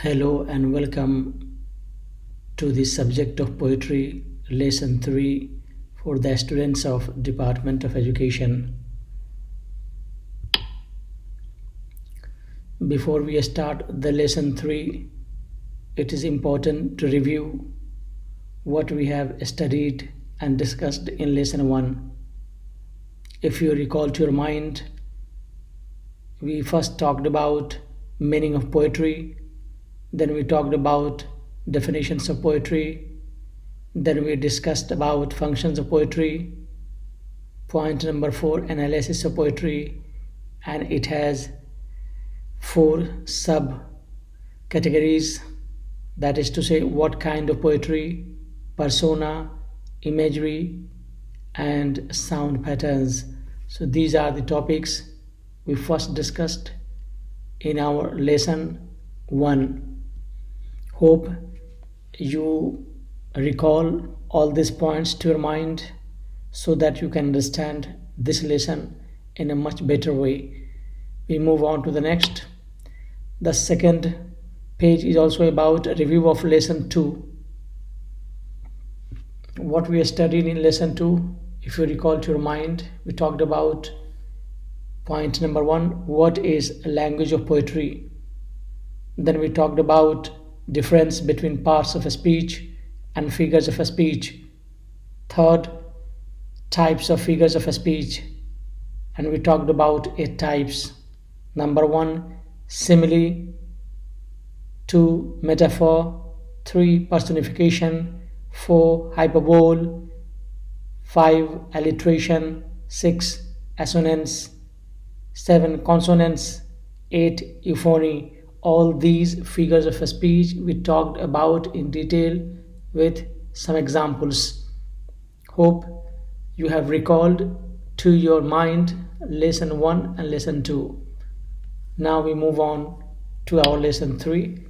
Hello and welcome to the subject of poetry lesson 3 for the students of Department of Education. Before we start the lesson 3, it is important to review what we have studied and discussed in lesson 1. If you recall to your mind, we first talked about meaning of poetry, then we talked about definitions of poetry, then we discussed about functions of poetry. Point number 4, analysis of poetry, and it has 4 sub categories, that is to say, what kind of poetry, persona, imagery, and sound patterns. So these are the topics we first discussed in our lesson 1. Hope you recall all these points to your mind so that you can understand this lesson in a much better way. We move on to the next. The second page is also about a review of lesson 2. What we studied in lesson 2, if you recall to your mind, we talked about point number 1, what is language of poetry. Then we talked about difference between parts of a speech and figures of a speech. Third, types of figures of a speech, and we talked about 8 types. Number 1, simile. 2, metaphor. 3, personification. 4, hyperbole. 5, alliteration. 6, assonance. 7, consonants. 8, euphony. All these figures of a speech we talked about in detail with some examples. Hope you have recalled to your mind lesson 1 and lesson 2. Now we move on to our lesson 3,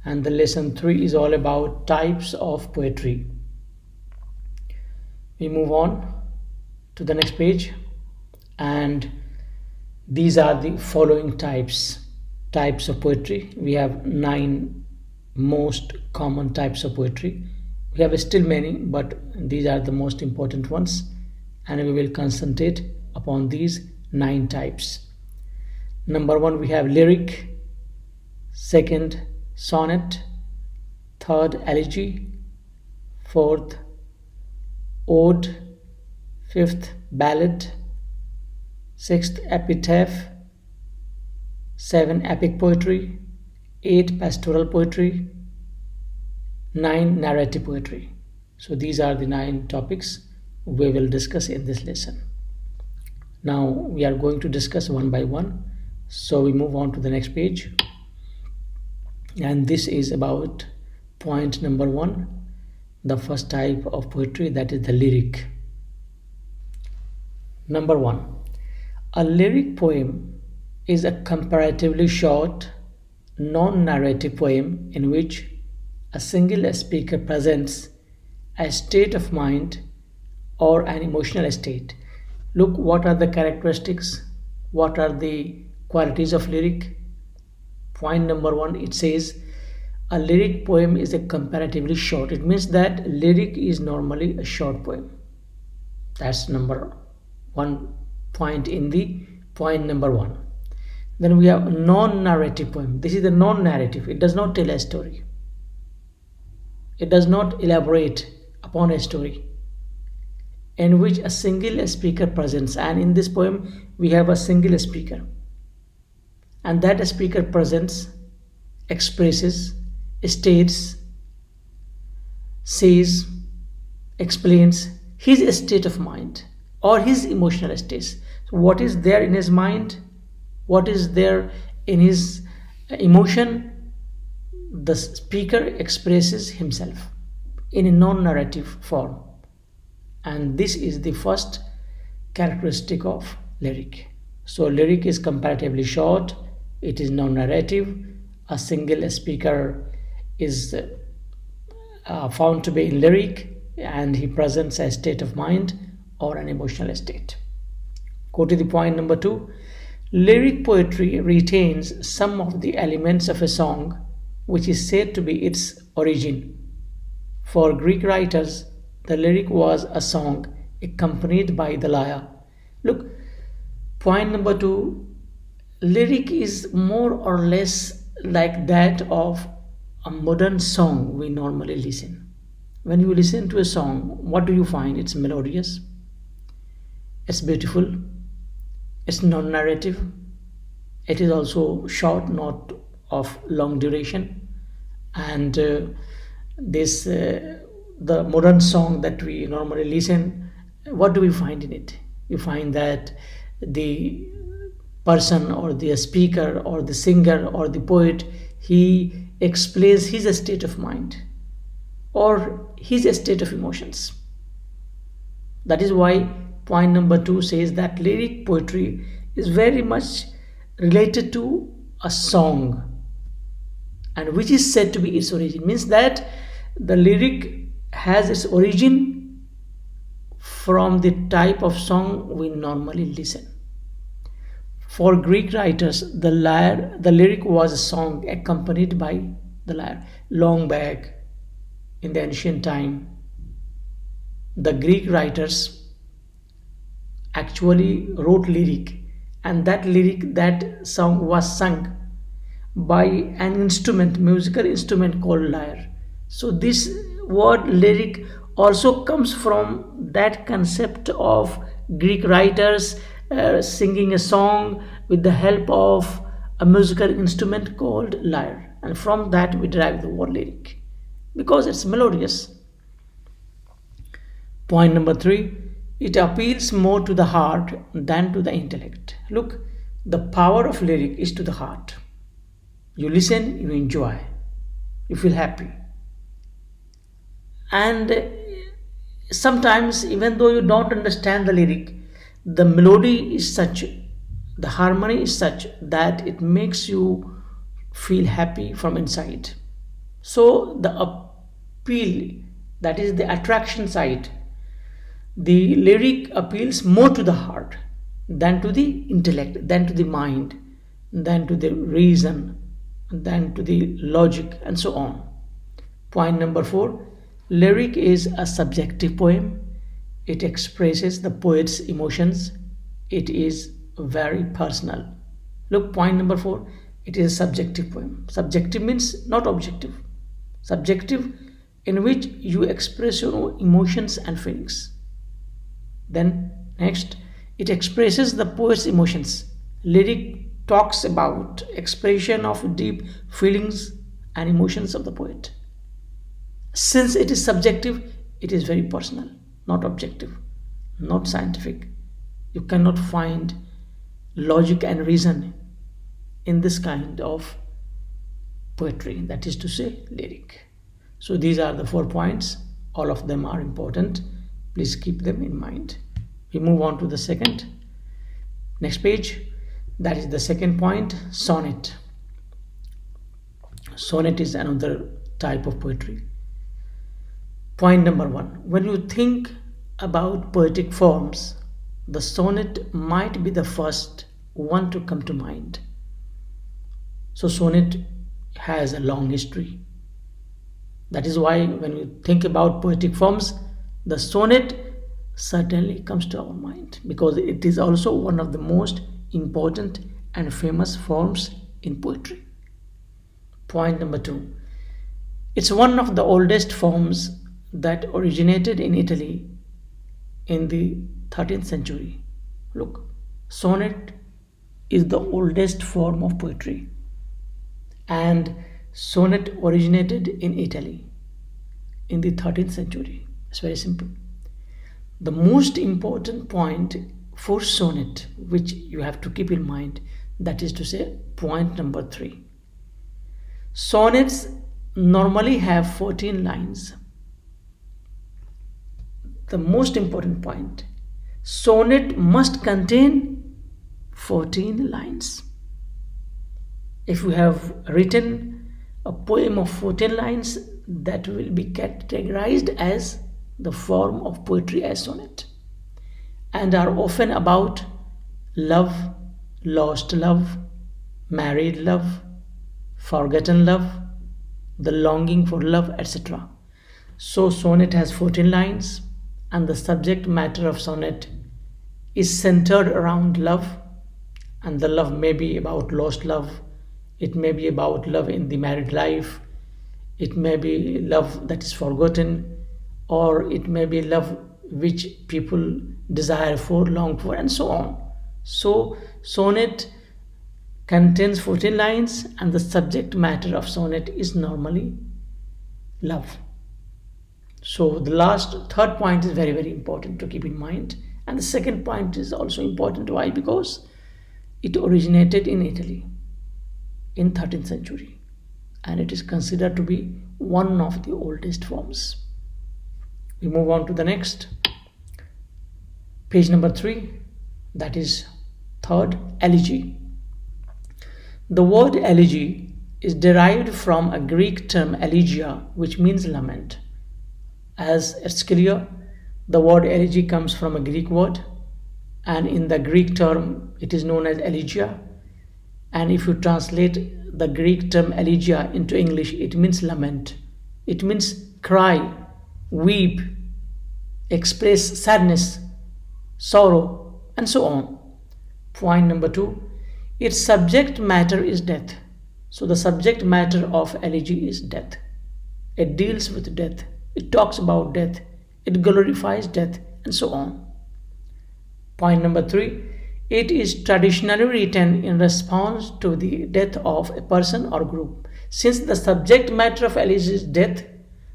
and the lesson 3 is all about types of poetry. We move on to the next page, and these are the following types of poetry. We have 9 most common types of poetry. We have still many, but these are the most important ones, and we will concentrate upon these 9 types. Number 1, we have lyric. Second, sonnet. Third, elegy. Fourth, ode. Fifth, ballad. Sixth, epitaph. 7, epic poetry. 8, pastoral poetry. 9, narrative poetry. So these are the 9 topics we will discuss in this lesson. Now we are going to discuss one by one. So we move on to the next page. And this is about point number 1, the first type of poetry, that is the lyric. Number 1, a lyric poem is a comparatively short, non-narrative poem in which a single speaker presents a state of mind or an emotional state. Look, what are the characteristics? What are the qualities of lyric? Point number 1, it says a lyric poem is a comparatively short. It means that lyric is normally a short poem. That's number 1 point in the point number 1. Then we have a non-narrative poem. This is the non-narrative. It does not tell a story. It does not elaborate upon a story, in which a single speaker presents. And in this poem, we have a single speaker. And that speaker presents, expresses, states, says, explains his state of mind or his emotional states. So what is there in his mind? What is there in his emotion? The speaker expresses himself in a non-narrative form. And this is the first characteristic of lyric. So lyric is comparatively short. It is non-narrative. A single speaker is found to be in lyric, and he presents a state of mind or an emotional state. Go to the point number 2. Lyric poetry retains some of the elements of a song which is said to be its origin. For Greek writers, the lyric was a song accompanied by the lyre. Look, point number two, lyric is more or less like that of a modern song we normally listen. When you listen to a song, what do you find? It's melodious, it's beautiful, it's non narrative, it is also short, not of long duration. And this the modern song that we normally listen, what do we find in it? You find that the person or the speaker or the singer or the poet, he explains his state of mind or his state of emotions. That is why point number two says that lyric poetry is very much related to a song, and which is said to be its origin, means that the lyric has its origin from the type of song we normally listen. For Greek writers, the lyric was a song accompanied by the lyre. Long back in the ancient time, the Greek writers actually wrote lyric, and that song was sung by an instrument, musical instrument called lyre. So this word lyric also comes from that concept of Greek writers singing a song with the help of a musical instrument called lyre, and from that we derive the word lyric because it's melodious. Point number three, it appeals more to the heart than to the intellect. Look, the power of lyric is to the heart. You listen, you enjoy, you feel happy. And sometimes, even though you don't understand the lyric, the melody is such, the harmony is such that it makes you feel happy from inside. So, the appeal, that is the attraction side, the lyric appeals more to the heart than to the intellect, than to the mind, than to the reason, than to the logic, and so on. Point number four, lyric is a subjective poem. It expresses the poet's emotions. It is very personal. Look, point number four, it is a subjective poem. Subjective means not objective. Subjective, in which you express your own emotions and feelings. Then, next, it expresses the poet's emotions. Lyric talks about expression of deep feelings and emotions of the poet. Since it is subjective, it is very personal, not objective, not scientific. You cannot find logic and reason in this kind of poetry, that is to say, lyric. So these are the 4 points. All of them are important. Please keep them in mind. We move on to the next page. That is the second point, sonnet. Sonnet is another type of poetry. Point number 1. When you think about poetic forms, the sonnet might be the first one to come to mind. So sonnet has a long history. That is why when you think about poetic forms, the sonnet certainly comes to our mind, because it is also one of the most important and famous forms in poetry. Point number 2. It's one of the oldest forms that originated in Italy in the 13th century. Look, sonnet is the oldest form of poetry, and sonnet originated in Italy in the 13th century. It's very simple. The most important point for sonnet, which you have to keep in mind, that is to say, point number 3. Sonnets normally have 14 lines. The most important point, sonnet must contain 14 lines. If you have written a poem of 14 lines, that will be categorized as the form of poetry as sonnet, and are often about love, lost love, married love, forgotten love, the longing for love, etc. So, sonnet has 14 lines, and the subject matter of sonnet is centered around love, and the love may be about lost love, it may be about love in the married life, it may be love that is forgotten, or it may be love which people desire for, long for, and so on. So, sonnet contains 14 lines, and the subject matter of sonnet is normally love. So, the third point is very, very important to keep in mind. And the second point is also important. Why? Because it originated in Italy in 13th century, and it is considered to be one of the oldest forms. We move on to the next. Page number 3, that is third, elegy. The word elegy is derived from a Greek term elegia, which means lament. As it's clear, the word elegy comes from a Greek word, and in the Greek term it is known as elegia. And if you translate the Greek term elegia into English, it means lament. It means cry, weep, express sadness, sorrow, and so on. Point number 2, its subject matter is death. So the subject matter of elegy is death. It deals with death. It talks about death. It glorifies death, and so on. Point number 3, it is traditionally written in response to the death of a person or group. Since the subject matter of elegy is death,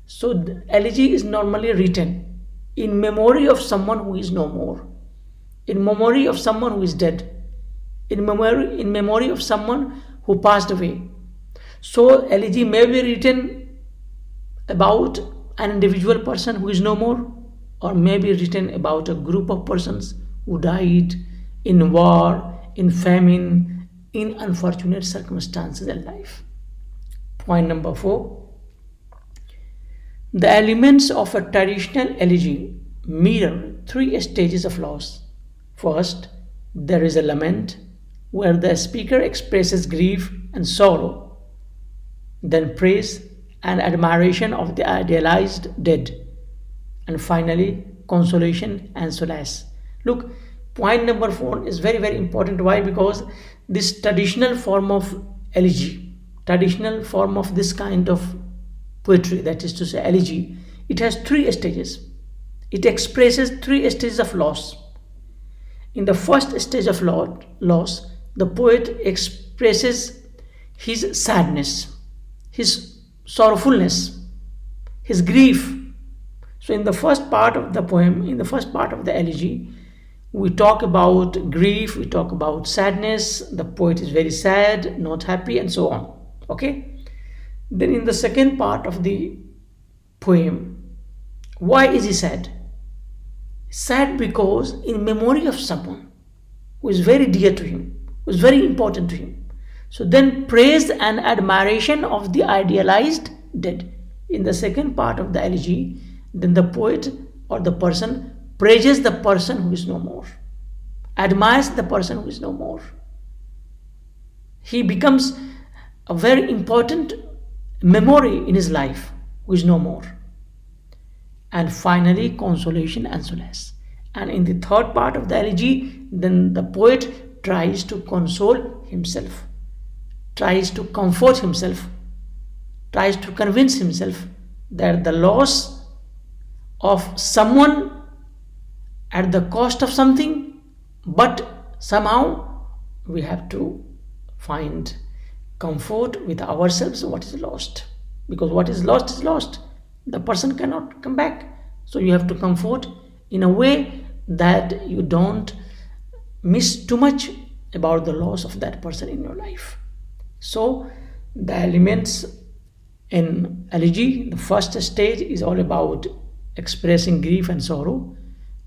so the elegy is normally written in memory of someone who is no more, in memory of someone who is dead, in memory of someone who passed away. So elegy may be written about an individual person who is no more, or may be written about a group of persons who died in war, in famine, in unfortunate circumstances in life. Point number 4, the elements of a traditional elegy mirror 3 stages of loss. First, there is a lament, where the speaker expresses grief and sorrow, then praise and admiration of the idealized dead, and finally consolation and solace. Look, point number 4 is very, very important. Why? Because this traditional form of elegy, traditional form of this kind of poetry, that is to say elegy, it has 3 stages. It expresses 3 stages of loss. In the first stage of loss, the poet expresses his sadness, his sorrowfulness, his grief. So in the first part of the poem, in the first part of the elegy, we talk about grief, we talk about sadness, the poet is very sad, not happy, and so on. Okay? Then in the second part of the poem, why is he sad? Sad because in memory of someone who is very dear to him, who is very important to him. So then praise and admiration of the idealized dead. In the second part of the elegy, then the poet or the person praises the person who is no more, admires the person who is no more. He becomes a very important memory in his life who is no more. And finally, consolation and solace. And in the third part of the elegy, then the poet tries to console himself, tries to comfort himself, tries to convince himself that the loss of someone at the cost of something, but somehow we have to find comfort with ourselves what is lost, because what is lost is lost. The person cannot come back, so you have to comfort in a way that you don't miss too much about the loss of that person in your life. So the elements in elegy, the first stage is all about expressing grief and sorrow.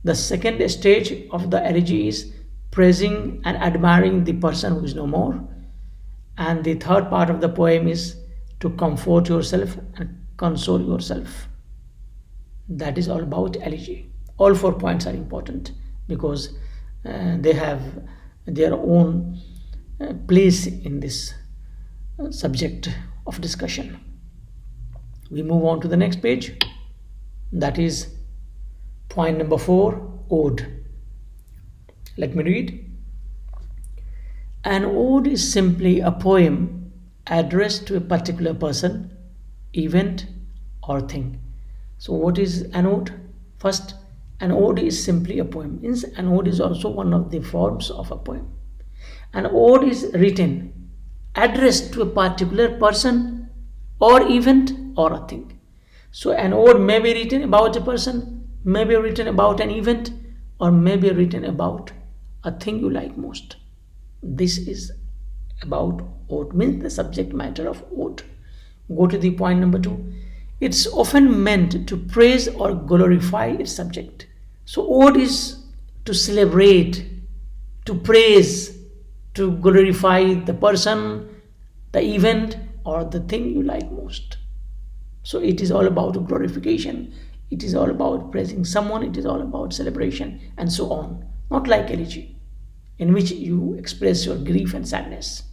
The second stage of the elegy is praising and admiring the person who is no more. And the third part of the poem is to comfort yourself and console yourself. That is all about elegy. All 4 points are important because they have their own place in this subject of discussion. We move on to the next page. That is point number 4, ode. Let me read. An ode is simply a poem addressed to a particular person, event, or thing. So what is an ode? First, an ode is simply a poem. Means an ode is also one of the forms of a poem. An ode is written, addressed to a particular person or event or a thing. So an ode may be written about a person, may be written about an event, or may be written about a thing you like most. This is about ode, means the subject matter of ode. Go to the point number 2. It's often meant to praise or glorify its subject. So ode is to celebrate, to praise, to glorify the person, the event, or the thing you like most. So it is all about glorification, it is all about praising someone, it is all about celebration, and so on. Not like elegy, in which you express your grief and sadness.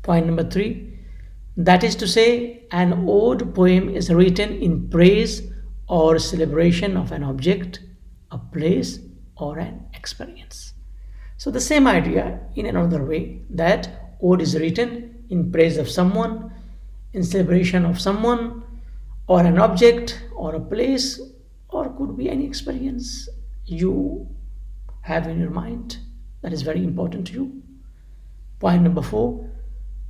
Point number 3. That is to say, an ode poem is written in praise or celebration of an object, a place, or an experience. So the same idea in another way, that ode is written in praise of someone, in celebration of someone, or an object, or a place, or could be any experience you have in your mind that is very important to you. Point number 4.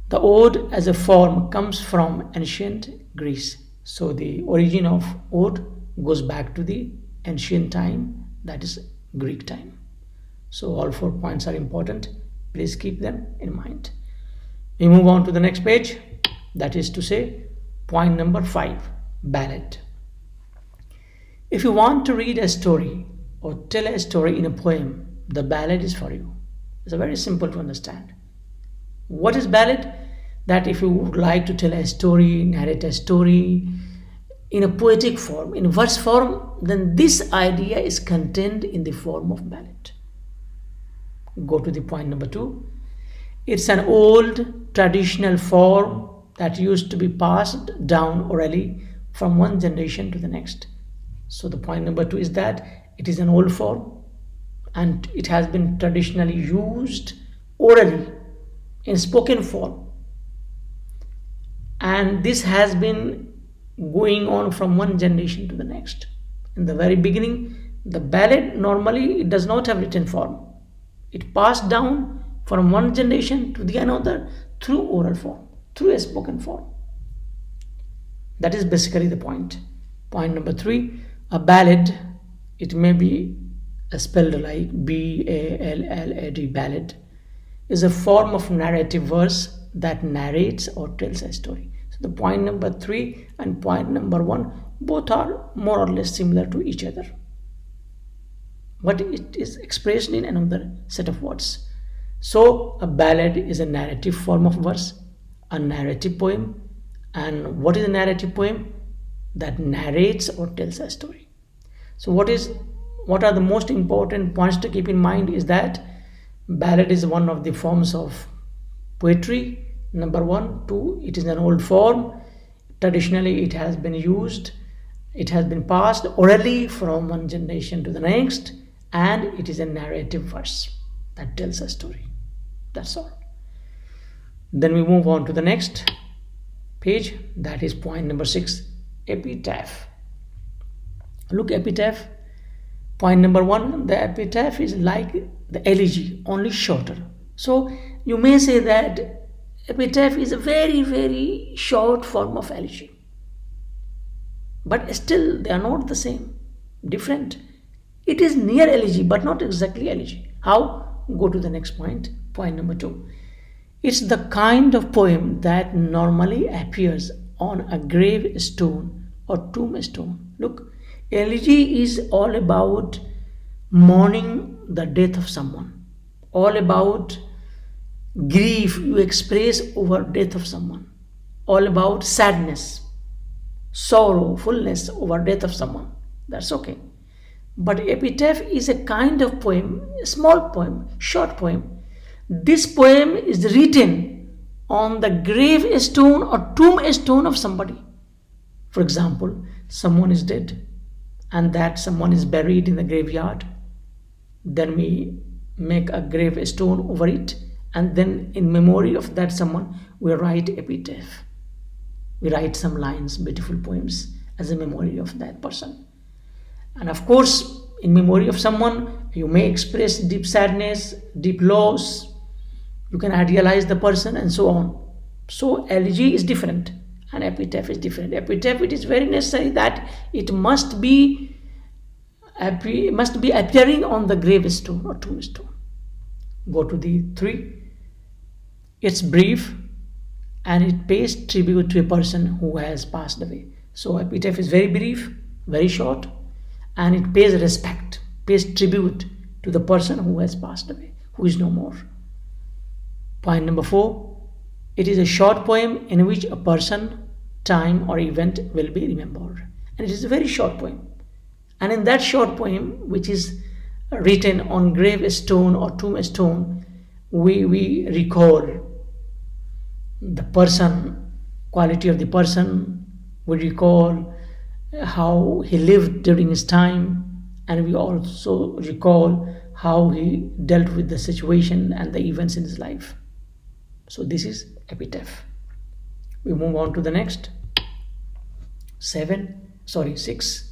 The ode as a form comes from ancient Greece. So the origin of ode goes back to the ancient time, that is Greek time. So all 4 points are important. Please keep them in mind. We move on to the next page. That is to say, point number 5, ballad. If you want to read a story or tell a story in a poem, the ballad is for you. It's very simple to understand. What is ballad? That if you would like to tell a story, narrate a story in a poetic form, in verse form, then this idea is contained in the form of ballad. Go to the point number 2. It's an old traditional form that used to be passed down orally from one generation to the next. So the point number 2 is that it is an old form and it has been traditionally used orally in spoken form. And this has been going on from one generation to the next. In the very beginning, the ballad normally it does not have written form. It passed down from one generation to the another through oral form, through a spoken form. That is basically the point. Point number 3, a ballad, it may be spelled like B-A-L-L-A-D, ballad, is a form of narrative verse that narrates or tells a story. So the point number 3 and point number 1 both are more or less similar to each other, but it is expressed in another set of words. So a ballad is a narrative form of verse, a narrative poem. And what is a narrative poem? That narrates or tells a story. So what are the most important points to keep in mind is that ballad is one of the forms of poetry. Number 1, 2, it is an old form. Traditionally it has been used, it has been passed orally from one generation to the next, and it is a narrative verse that tells a story. That's all. Then we move on to the next page, that is point number 6, epitaph. Look, epitaph, point number 1, the epitaph is like the elegy, only shorter. So you may say that epitaph is a very, very short form of elegy, but still they are not the same, different. It is near elegy but not exactly elegy. How? Go to the next point, point number 2. It's the kind of poem that normally appears on a gravestone or tombstone. Look, elegy is all about mourning the death of someone, all about grief you express over death of someone, all about sadness, sorrow, fullness over death of someone. That's okay. But epitaph is a kind of poem, a small poem, short poem. This poem is written on the gravestone or tombstone of somebody. For example, someone is dead and that someone is buried in the graveyard. Then we make a gravestone over it, and then in memory of that someone we write epitaph. We write some lines, beautiful poems as a memory of that person. And of course, in memory of someone, you may express deep sadness, deep loss, you can idealize the person, and so on. So elegy is different and epitaph is different. Epitaph, it is very necessary that it must be appearing on the gravestone or tombstone. Go to the 3. It's brief and it pays tribute to a person who has passed away. So epitaph is very brief, very short, and it pays respect, pays tribute to the person who has passed away, who is no more. Point number 4, it is a short poem in which a person, time, or event will be remembered. And it is a very short poem. And in that short poem, which is written on gravestone or tombstone, we recall the person, quality of the person, we recall how he lived during his time, and we also recall how he dealt with the situation and the events in his life. So this is epitaph. We move on to the next. 6.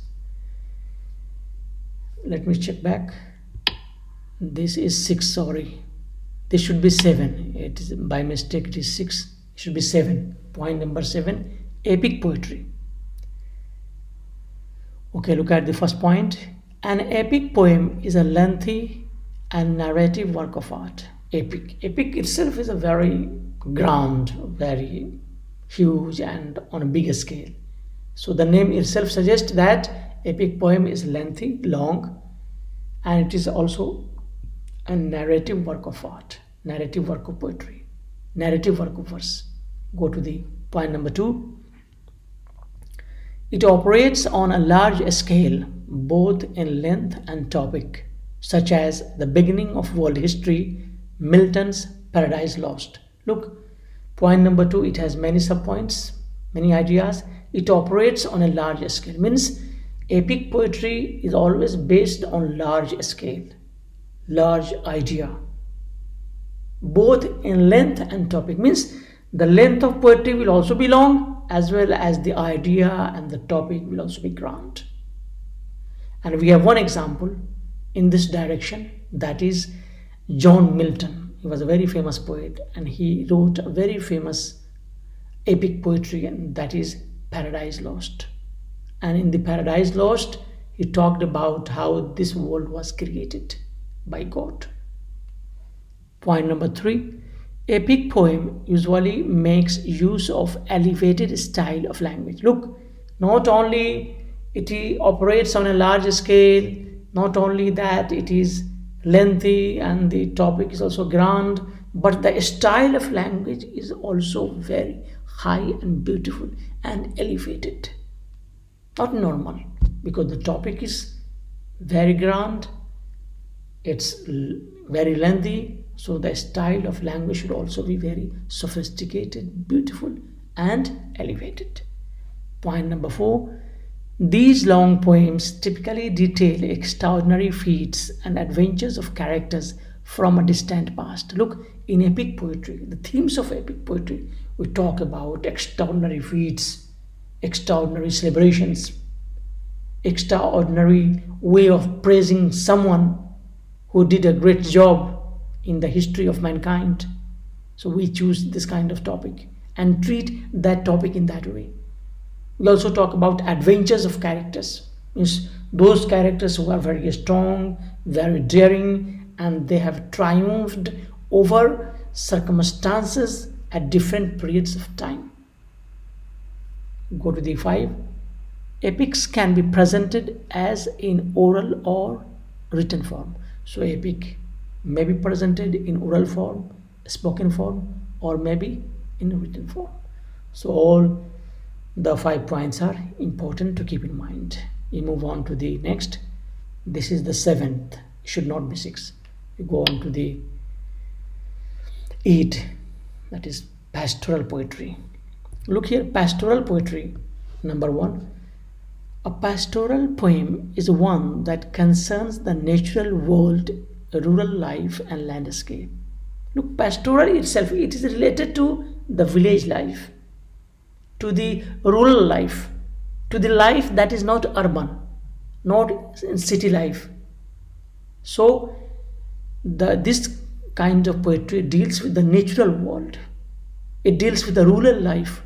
Let me check back. This is 6, sorry. This should be 7. It is by mistake, it is 6. It should be 7. Point number 7, epic poetry. Okay, look at the first point. An epic poem is a lengthy and narrative work of art. Epic itself is a very grand, very huge, and on a bigger scale. So the name itself suggests that epic poem is lengthy, long, and it is also a narrative work of art, narrative work of poetry, narrative work of verse. Go to the point number 2. It operates on a large scale, both in length and topic, such as the beginning of world history, Milton's Paradise Lost. Look, point number 2, it has many subpoints, many ideas. It operates on a large scale, means epic poetry is always based on large scale, large idea, both in length and topic, means the length of poetry will also be long, as well as the idea and the topic will also be grand. And we have one example in this direction, that is John Milton. He was a very famous poet and he wrote a very famous epic poetry, and that is Paradise Lost. And in the Paradise Lost, he talked about how this world was created by God. Point number 3, epic poem usually makes use of elevated style of language. Look, not only it operates on a large scale, not only that it is lengthy and the topic is also grand, but the style of language is also very high and beautiful and elevated, not normal, because the topic is very grand, it's very lengthy, so the style of language should also be very sophisticated, beautiful, and elevated. Point number 4, these long poems typically detail extraordinary feats and adventures of characters from a distant past. Look, in epic poetry, the themes of epic poetry, we talk about extraordinary feats, extraordinary celebrations, extraordinary way of praising someone who did a great job in the history of mankind. So we choose this kind of topic and treat that topic in that way. We also talk about adventures of characters, means those characters who are very strong, very daring, and they have triumphed over circumstances at different periods of time. Go to the 5. Epics can be presented as in oral or written form. So epic may be presented in oral form, spoken form, or maybe in written form. So all the 5 points are important to keep in mind. We move on to the next. This is the 7th. It should not be 6. We go on to the 8. That is pastoral poetry. Look here, pastoral poetry Number one, a pastoral poem is one that concerns the natural world, rural life, and landscape. Look, pastoral itself, it is related to the village life, to the rural life, to the life that is not urban, not in city life. So, this kind of poetry deals with the natural world. It deals with the rural life.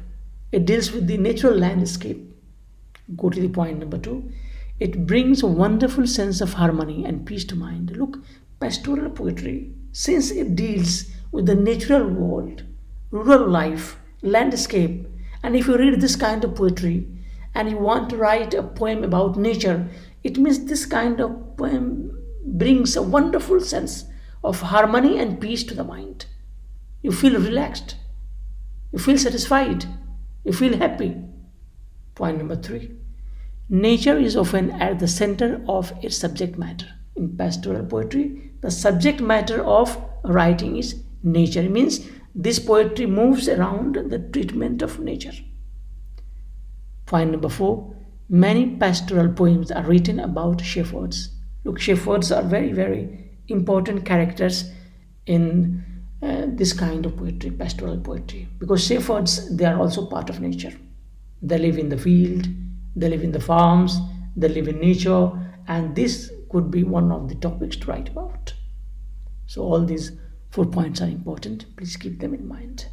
It deals with the natural landscape. Go to the point number two. It brings a wonderful sense of harmony and peace to mind. Look, pastoral poetry, since it deals with the natural world, rural life, landscape, and if you read this kind of poetry and you want to write a poem about nature, it means this kind of poem brings a wonderful sense of harmony and peace to the mind. You feel relaxed, you feel satisfied, you feel happy. Point number three. Nature is often at the center of its subject matter. In pastoral poetry, the subject matter of writing is nature. It means this poetry moves around the treatment of nature. Point number four. Many pastoral poems are written about shepherds. Look, shepherds are very, very important characters in this kind of poetry, pastoral poetry, because shepherds, they are also part of nature. They live in the field, they live in the farms, they live in nature, and this could be one of the topics to write about. So all these 4 points are important. Please keep them in mind.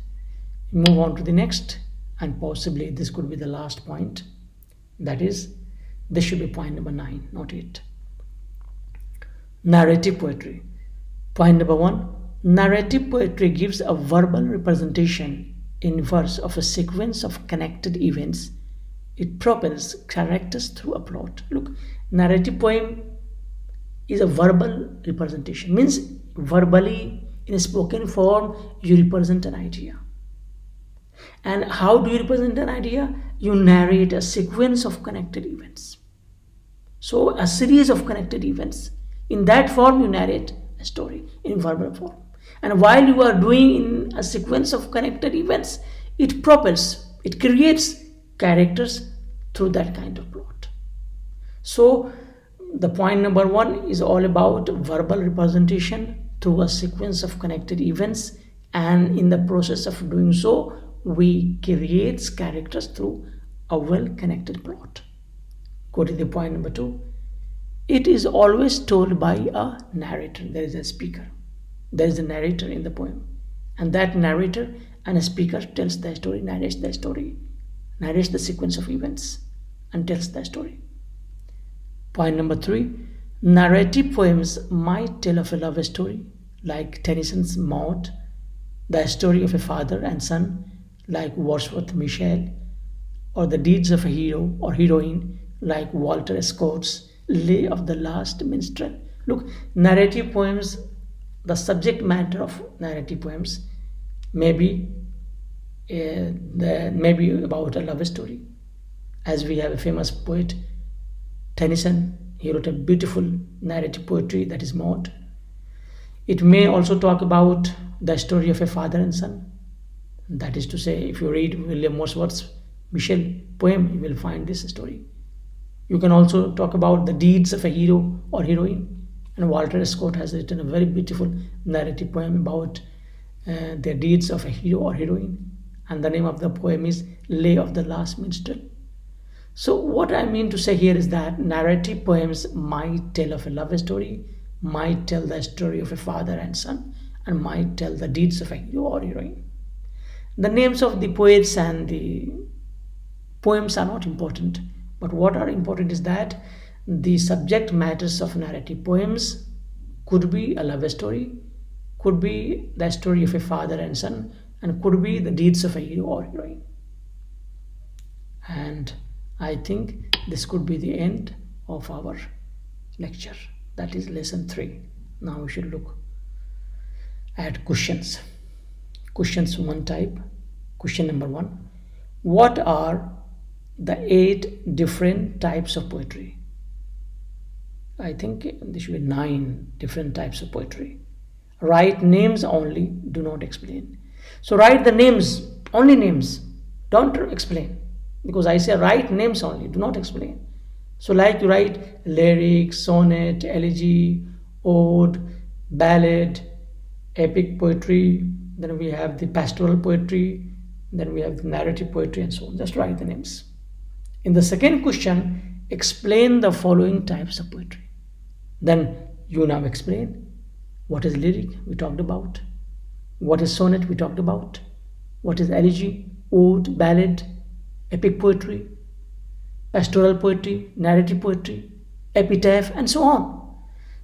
Move on to the next, and possibly this could be the last point. That is, this should be point number 9, not 8. Narrative poetry. Point number 1. Narrative poetry gives a verbal representation in verse of a sequence of connected events. It propels characters through a plot. Look, narrative poem is a verbal representation. Means verbally, in a spoken form, you represent an idea. And how do you represent an idea? You narrate a sequence of connected events. So a series of connected events. In that form, you narrate a story in verbal form. And while you are doing in a sequence of connected events, it propels, it creates characters through that kind of plot. So the point number 1 is all about verbal representation through a sequence of connected events, and in the process of doing so, we create characters through a well-connected plot. Go to the point number 2. It is always told by a narrator. There is a speaker. There is a narrator in the poem. And that narrator and a speaker tells the story, narrates the story, narrates the sequence of events, and tells the story. Point number 3. Narrative poems might tell of a love story, like Tennyson's Maud, the story of a father and son, like Wordsworth's Michel, or the deeds of a hero or heroine, like Walter Scott's Lay of the Last Minstrel. Look, narrative poems, the subject matter of narrative poems may be about a love story. As we have a famous poet, Tennyson, he wrote a beautiful narrative poetry, that is Maud. It may also talk about the story of a father and son. That is to say, if you read William Wordsworth's Michel poem, you will find this story. You can also talk about the deeds of a hero or heroine. And Walter Scott has written a very beautiful narrative poem about the deeds of a hero or heroine. And the name of the poem is Lay of the Last Minstrel. So what I mean to say here is that narrative poems might tell of a love story, might tell the story of a father and son, and might tell the deeds of a hero or heroine. The names of the poets and the poems are not important, but what are important is that the subject matters of narrative poems could be a love story, could be the story of a father and son, and could be the deeds of a hero or heroine. And I think this could be the end of our lecture. That is lesson 3. Now we should look at questions. Questions 1 type. Question number 1. What are the 8 different types of poetry? I think there should be 9 different types of poetry. Write names only, do not explain. So write the names, only names, don't explain. because I say write names only, do not explain. So like you write lyric, sonnet, elegy, ode, ballad, epic poetry, then we have the pastoral poetry, then we have the narrative poetry, and so on. Just write the names. In the second question, explain the following types of poetry. Then you now explain what is lyric, we talked about. What is sonnet, we talked about. What is elegy, ode, ballad, epic poetry, pastoral poetry, narrative poetry, epitaph, and so on.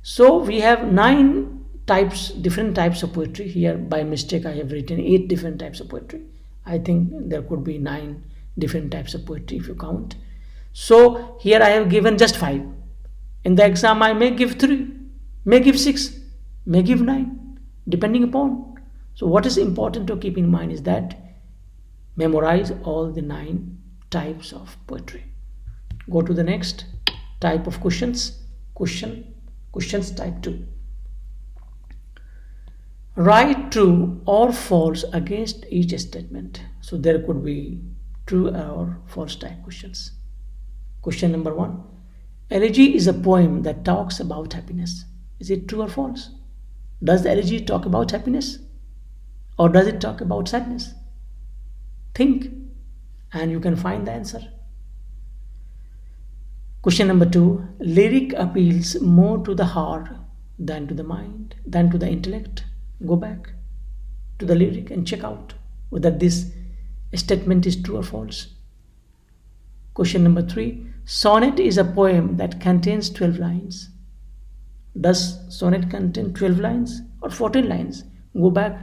So we have 9 types, different types of poetry. Here by mistake I have written 8 different types of poetry. I think there could be 9 different types of poetry if you count. So here I have given just 5. In the exam I may give 3, may give 6, may give 9, depending upon. So what is important to keep in mind is that memorize all the 9 types of poetry. Go to the next type of questions. Questions type 2. Write true or false against each statement. So there could be true or false type questions. Question number 1. Elegy is a poem that talks about happiness. Is it true or false? Does the elegy talk about happiness? Or does it talk about sadness? Think, and you can find the answer. Question number 2. Lyric appeals more to the heart than to the mind, than to the intellect. Go back to the lyric and check out whether this statement is true or false. Question number 3. Sonnet is a poem that contains 12 lines. Does sonnet contain 12 lines or 14 lines? Go back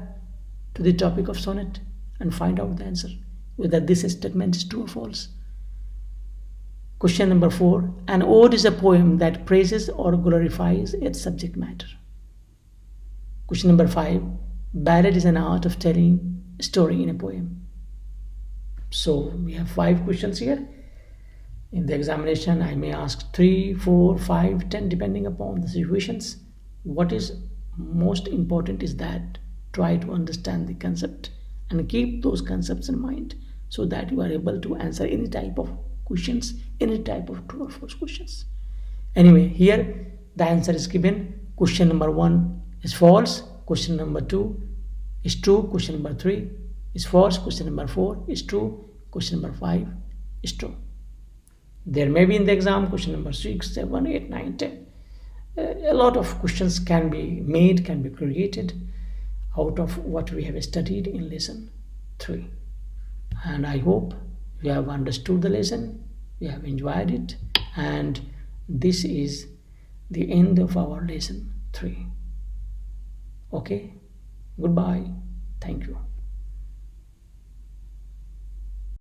to the topic of sonnet and find out the answer, whether this statement is true or false. Question number 4. An ode is a poem that praises or glorifies its subject matter. Question number 5. Ballad is an art of telling a story in a poem. So we have 5 questions here. In the examination, I may ask 3, 4, 5, 10, depending upon the situations. What is most important is that try to understand the concept and keep those concepts in mind so that you are able to answer any type of questions, any type of true or false questions. Anyway, here the answer is given. Question number 1 is false. Question number 2 is true. Question number 3 is false. Question number 4 is true. Question number 5 is true. There may be in the exam question number 6, 7, 8, 9, 10. A lot of questions can be made, can be created out of what we have studied in lesson 3. And I hope you have understood the lesson, you have enjoyed it, and this is the end of our lesson 3. Okay, goodbye, thank you.